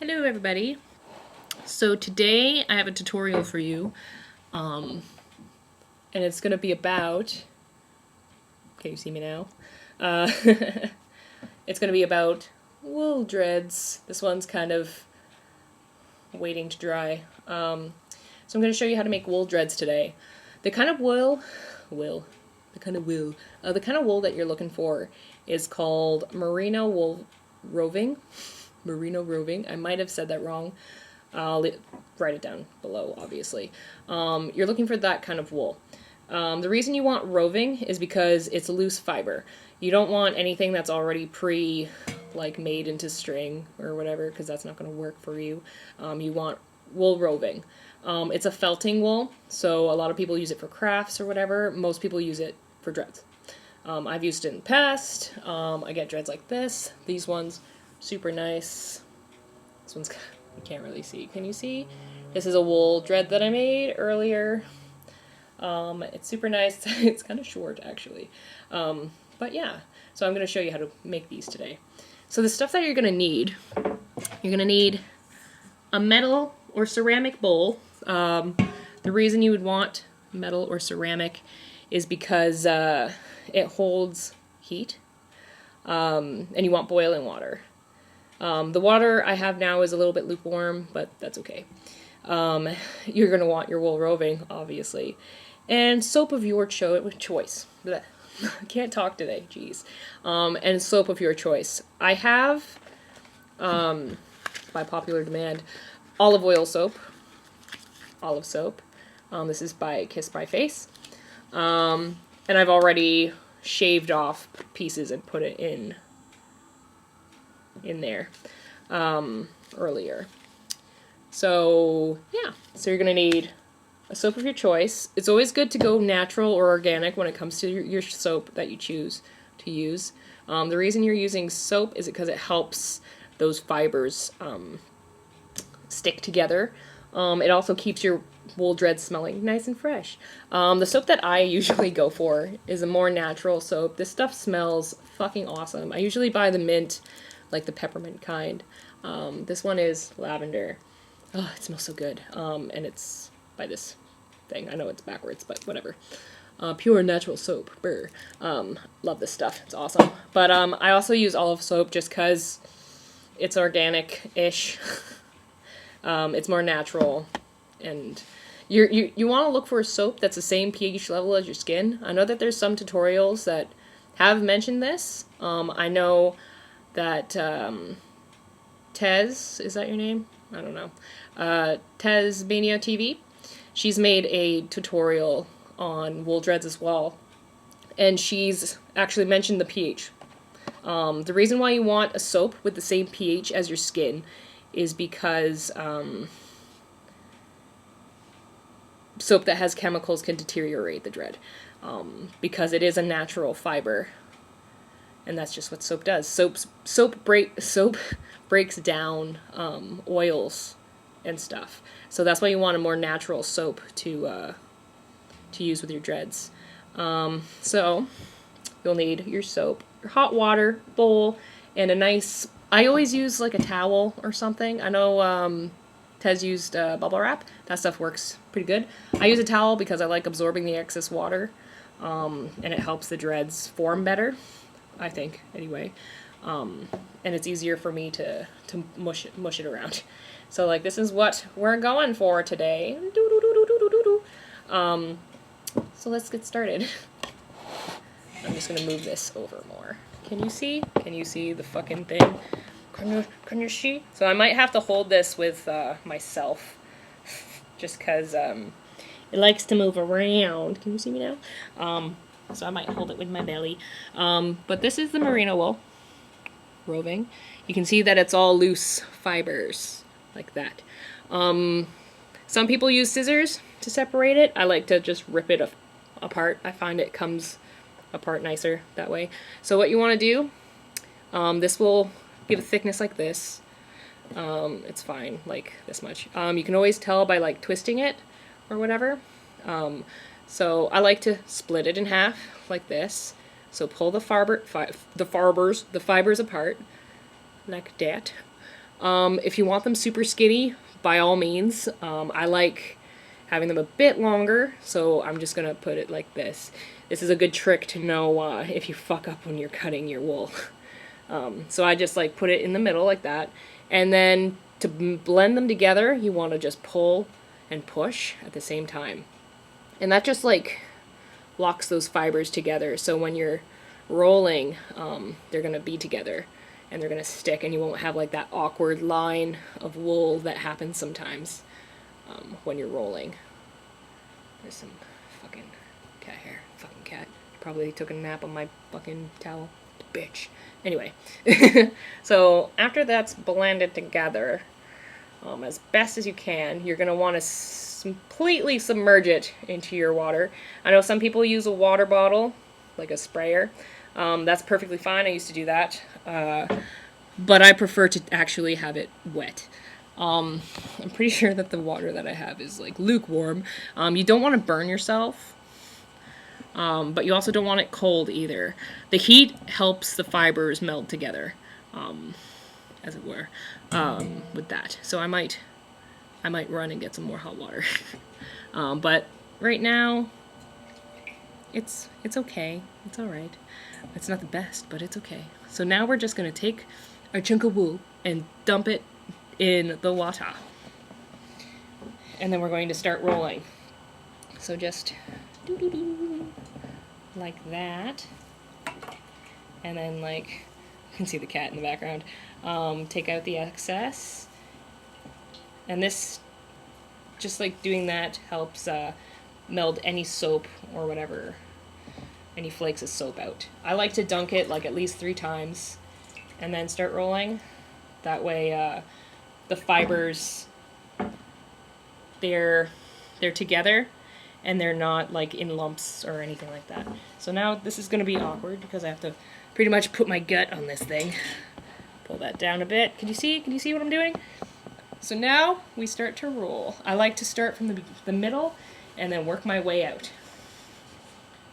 Hello everybody. So today I have a tutorial for you, and it's going to be about, can you see me now? It's going to be about wool dreads. This one's kind of waiting to dry. So I'm going to show you how to make wool dreads today. The kind of wool that you're looking for is called Merino wool roving. Merino roving. I might have said that wrong. I'll write it down below, obviously. You're looking for that kind of wool. The reason you want roving is because it's a loose fiber. You don't want anything that's already made into string or whatever, because that's not going to work for you. You want wool roving. It's a felting wool, so a lot of people use it for crafts or whatever. Most people use it for dreads. I've used it in the past. I get dreads like this. These ones, super nice. This one's, you can't really see. Can you see? This is a wool dread that I made earlier. It's super nice. It's kind of short, actually. But yeah, so I'm going to show you how to make these today. So the stuff that you're going to need a metal or ceramic bowl. The reason you would want metal or ceramic is because it holds heat, and you want boiling water. The water I have now is a little bit lukewarm, but that's okay. You're going to want your wool roving, obviously. And soap of your choice. Blech. I can't talk today, jeez. And soap of your choice. I have, by popular demand, olive oil soap. Olive soap. This is by Kiss My Face. And I've already shaved off pieces and put it in there earlier. So yeah, so you're gonna need a soap of your choice. It's always good to go natural or organic when it comes to your soap that you choose to use. The reason you're using soap is because it helps those fibers stick together. It also keeps your wool dreads smelling nice and fresh. The soap that I usually go for is a more natural soap. This stuff smells fucking awesome. I usually buy the mint, like the peppermint kind. This one is lavender. Oh, it smells so good. And it's by this thing. I know it's backwards, but whatever. Pure natural soap. Brr. Love this stuff. It's awesome. But I also use olive soap just because it's organic-ish. It's more natural, and you want to look for a soap that's the same pH level as your skin. I know that there's some tutorials that have mentioned this. I know that Tez, is that your name? I don't know. Tez Mania TV. She's made a tutorial on wool dreads as well, and she's actually mentioned the pH. The reason why you want a soap with the same pH as your skin is because soap that has chemicals can deteriorate the dread, because it is a natural fiber, and that's just what soap does. Soap breaks down oils and stuff, so that's why you want a more natural soap to use with your dreads. So you'll need your soap, your hot water bowl, and a nice, I always use like a towel or something. I know Tez used bubble wrap. That stuff works pretty good. I use a towel because I like absorbing the excess water, and it helps the dreads form better, I think, anyway. And it's easier for me to mush it around. So like, this is what we're going for today. So let's get started. I'm just gonna move this over more. Can you see? Can you see the fucking thing? Can you see? So I might have to hold this with myself, just because it likes to move around. Can you see me now? So I might hold it with my belly. But this is the merino wool roving. You can see that it's all loose fibers like that. Some people use scissors to separate it. I like to just rip it apart. I find it comes apart nicer that way. So what you want to do, this will give a thickness like this. It's fine, like this much. You can always tell by like twisting it or whatever. So I like to split it in half like this. So pull the fibers apart like that. If you want them super skinny, by all means. I like having them a bit longer, so I'm just gonna put it like this. This is a good trick to know if you fuck up when you're cutting your wool. So I just like put it in the middle like that, and then to blend them together, you want to just pull and push at the same time, and that just like locks those fibers together. So when you're rolling, they're gonna be together and they're gonna stick, and you won't have like that awkward line of wool that happens sometimes when you're rolling. There's some fucking cat hair. Fucking cat. Probably took a nap on my fucking towel. Bitch. Anyway. So after that's blended together, as best as you can, you're gonna want to completely submerge it into your water. I know some people use a water bottle, like a sprayer. That's perfectly fine. I used to do that. But I prefer to actually have it wet. I'm pretty sure that the water that I have is like lukewarm. You don't want to burn yourself, but you also don't want it cold either. The heat helps the fibers meld together, as it were, with that. So I might run and get some more hot water. But right now, it's okay. It's all right. It's not the best, but it's okay. So now we're just gonna take our chunk of wool and dump it in the water. And then we're going to start rolling. So just like that. And then like, you can see the cat in the background. Take out the excess. And this, just like doing that helps meld any soap or whatever, any flakes of soap out. I like to dunk it like at least 3 times and then start rolling. That way the fibers, they're together and they're not like in lumps or anything like that. So now this is going to be awkward because I have to pretty much put my gut on this thing. Pull that down a bit. Can you see what I'm doing? So now we start to roll. I like to start from the middle and then work my way out.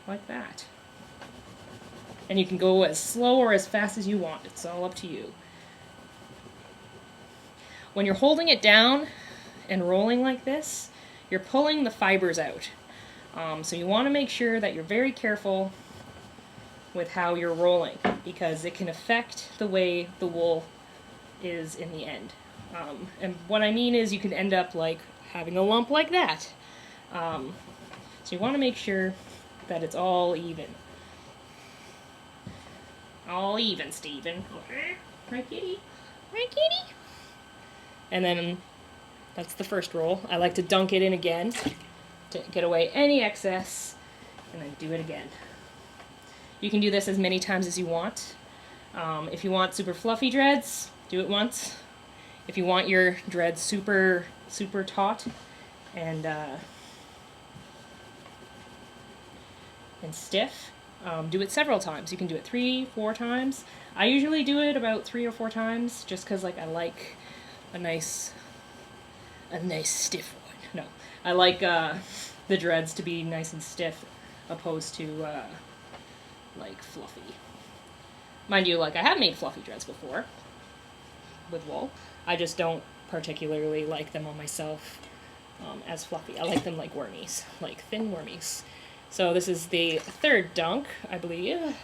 Like that. And you can go as slow or as fast as you want. It's all up to you. When you're holding it down and rolling like this, you're pulling the fibers out. So you want to make sure that you're very careful with how you're rolling, because it can affect the way the wool is in the end. And what I mean is you can end up like having a lump like that. So you want to make sure that it's all even. All even, Stephen. Right, kitty? Right, kitty? And then that's the first roll. I like to dunk it in again to get away any excess, and then do it again. You can do this as many times as you want. If you want super fluffy dreads, do it once. If you want your dreads super, super taut and stiff, do it several times. You can do it 3-4 times. I usually do it about 3 or 4 times, just because like I like a nice stiff one. No, I like the dreads to be nice and stiff, opposed to like fluffy. Mind you, like I have made fluffy dreads before with wool. I just don't particularly like them on myself as fluffy. I like them like wormies, like thin wormies. So this is the 3rd dunk, I believe.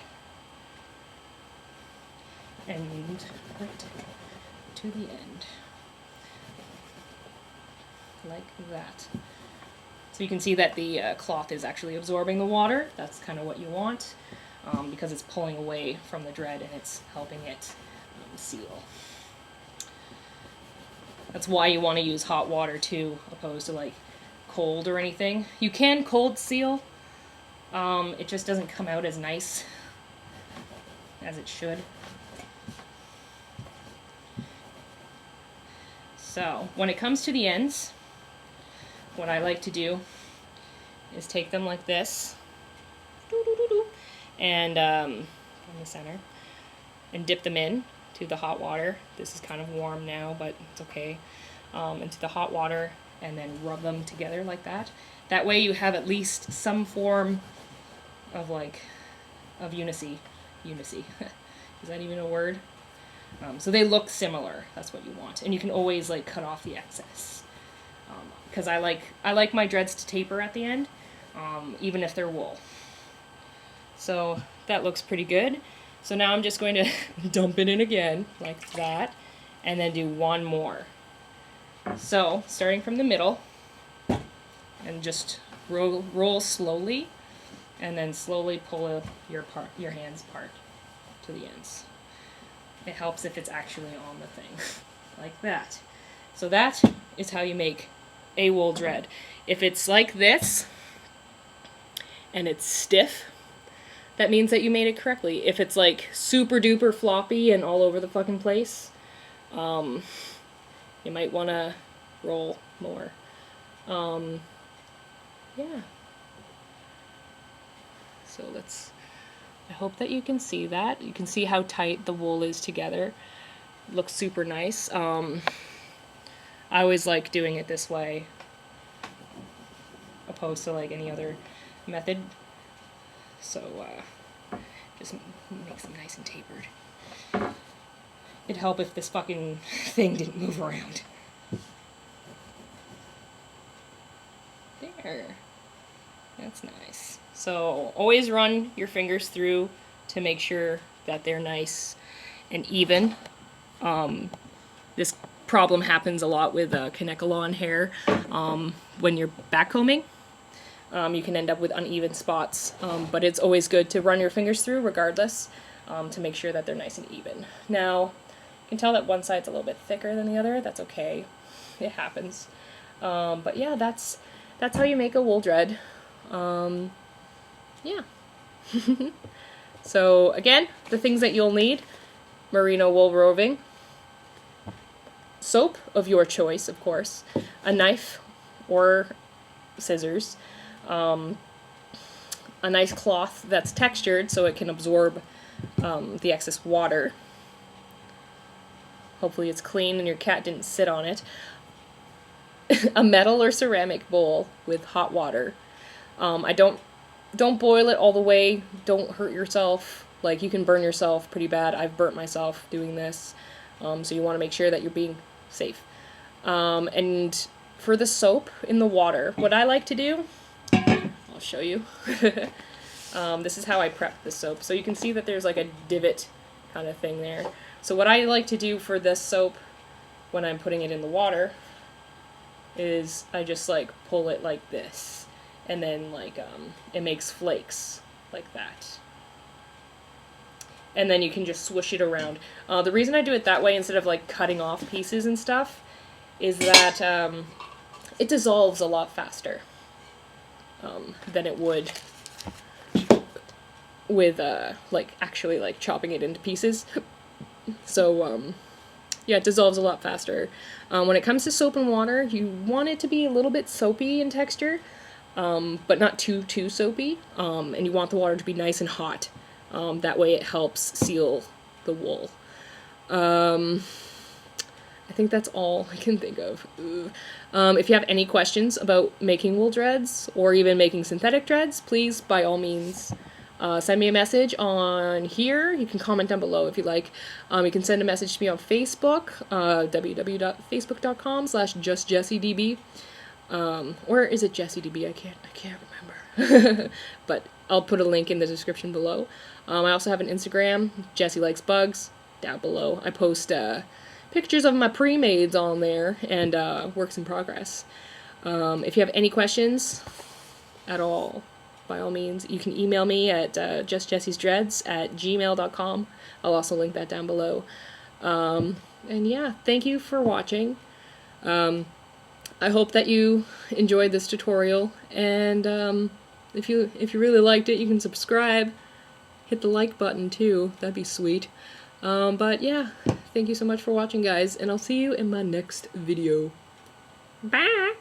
And right to the end. Like that. So you can see that the cloth is actually absorbing the water. That's kind of what you want, because it's pulling away from the dread and it's helping it seal. That's why you want to use hot water too, opposed to like cold or anything. You can cold seal. It just doesn't come out as nice as it should. So when it comes to the ends, what I like to do is take them like this, and in the center, and dip them in to the hot water. This is kind of warm now, but it's okay. Into the hot water, and then rub them together like that. That way you have at least some form of like, of unicy. Is that even a word? So they look similar. That's what you want. And you can always like cut off the excess. Because I like my dreads to taper at the end, even if they're wool. So that looks pretty good. So now I'm just going to dump it in again, like that, and then do one more. So, starting from the middle, and just roll slowly, and then slowly pull your hands apart to the ends. It helps if it's actually on the thing, like that. So that is how you make a wool dread. If it's like this, and it's stiff, that means that you made it correctly. If it's like super duper floppy and all over the fucking place, you might want to roll more. Yeah. So I hope that you can see that. You can see how tight the wool is together. Looks super nice. I always like doing it this way, opposed to like any other method. So, just makes them nice and tapered. It'd help if this fucking thing didn't move around. There. That's nice. So, always run your fingers through to make sure that they're nice and even. This problem happens a lot with Kanekalon hair when you're backcombing. You can end up with uneven spots, but it's always good to run your fingers through regardless to make sure that they're nice and even. Now, you can tell that one side's a little bit thicker than the other. That's okay. It happens. But yeah, that's how you make a wool dread. Yeah. So again, the things that you'll need: merino wool roving, soap of your choice, of course, a knife or scissors, a nice cloth that's textured so it can absorb the excess water. Hopefully it's clean and your cat didn't sit on it. A metal or ceramic bowl with hot water. Don't boil it all the way. Don't hurt yourself. Like, you can burn yourself pretty bad. I've burnt myself doing this. So you want to make sure that you're being safe. And for the soap in the water, what I like to do, I'll show you. This is how I prep the soap. So you can see that there's like a divot kind of thing there. So what I like to do for this soap when I'm putting it in the water is I just like pull it like this, and then like it makes flakes like that. And then you can just swoosh it around. The reason I do it that way instead of like cutting off pieces and stuff is that it dissolves a lot faster than it would with like actually like chopping it into pieces. So yeah, it dissolves a lot faster. When it comes to soap and water, you want it to be a little bit soapy in texture, but not too soapy. And you want the water to be nice and hot. That way it helps seal the wool. I think that's all I can think of. If you have any questions about making wool dreads, or even making synthetic dreads, please, by all means, send me a message on here. You can comment down below if you like. You can send a message to me on Facebook, www.facebook.com/justjessydb. Or is it JessyDB? I can't remember. But I'll put a link in the description below. I also have an Instagram, Jessy Likes Bugs, down below. I post pictures of my pre-mades on there and works in progress. If you have any questions at all, by all means, you can email me at justjessysdreads@gmail.com. I'll also link that down below. And yeah, thank you for watching. I hope that you enjoyed this tutorial, and if you really liked it, you can subscribe. Hit the like button too, that'd be sweet. But yeah, thank you so much for watching, guys, and I'll see you in my next video. Bye!